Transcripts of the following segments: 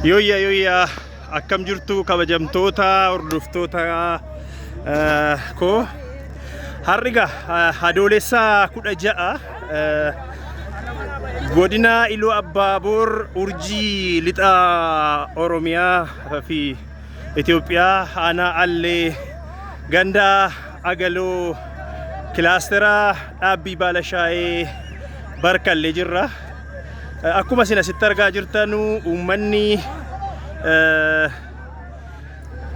Yooyyaa akkam jirtu kabajamtoota hordoftoota koo harriga adoolessa 16 godina Iluu Abbaaboor urjii lixa Oromiyaa fi Itoophiyaa aanaa Allee ganda Agaloo kilaastera dhaabbii Baalashaayee Barkallee jirra. Akkuma isin asitti argaa jirtan uummanni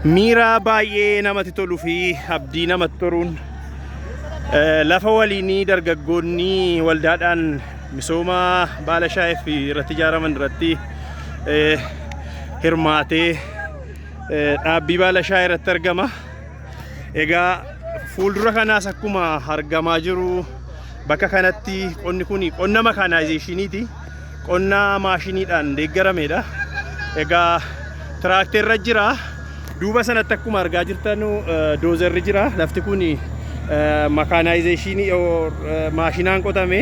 miira baay'ee namatti toluu fi abdii namatti toruun lafa waliinii dargaggoonni waldaadhaan misooma Baalashaayee fi irratti ijaaraman irratti hirmaatee dhaabbii Baalashaayee irratti argama. Egaa fuuldura kanaas akkuma argamaa jiru bakka kanatti qonni kun qonna makaanaayizeeshiniiti. Qonna maashiniidhaan deeggaramedha. Egaa tiraakterri jira. Duuba sanatti akkuma argaa jirtan doozerri jira. Lafti kun makaanaayizeeshinii maashinaan qotame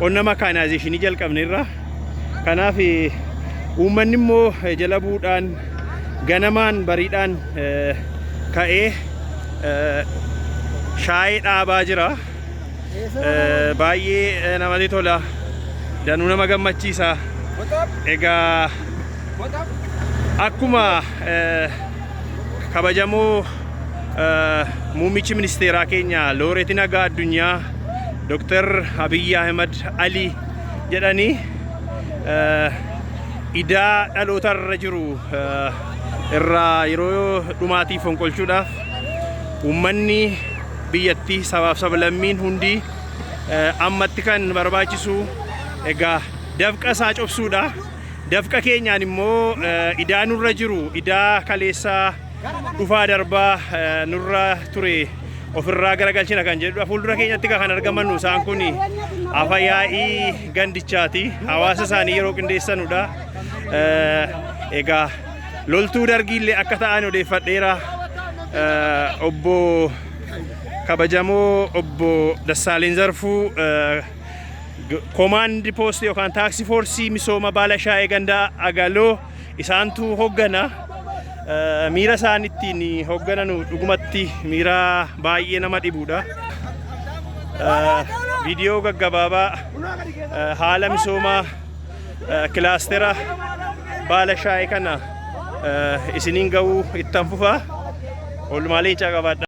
qonna makaanaayizeeshinii jalqabneerra. Kanaaf uummanni immoo jala bu'uudhaan ganamaan bariidhaan ka'ee shaayii dhaabaa jira. Baay'ee namatti tola. Danuu nama gammachiisa. Egaa akkuma kabajamoo muummichi ministeeraa keenya Looreetii Nagaa Addunyaa Dr. Abiy Ahmed Ali jedhanii idaa dhaloota irra jiru irraa yeroo dhumaatiif fonqolchuudhaaf uummanni biyyattii sabaaf sablammiin hundi ammatti kan barbaachisu egaa dafqa isaa cobsuudha. Dafqa keenyaan immoo idaa nurra jiru idaa kaleessaa dhufaa darbaa nurra ture ofirraa garagalchina kan jedhudha. Fuuldura keenyatti kan argaman isaan kun afyaa'ii gandichaati. Hawaasa isaanii yeroo qindeessanudha. Egaa loltuu dargiillee akka ta'an odeeffadheera. Obbo kabajamoo obbo Dassaaleny Zarfuu Command Post yookaan Taxi Force misooma Baalashaayee ganda Agaloo isaantu hoggana. Miira isaaniitiin hogganan dhugumatti miira baay'ee nama dhibudha. Viidiyoo gaggabaabaa haala misooma kilaastera Baalashaayee kana isiniin ga'uu ittan fufa. Oolmaalee caqabadha.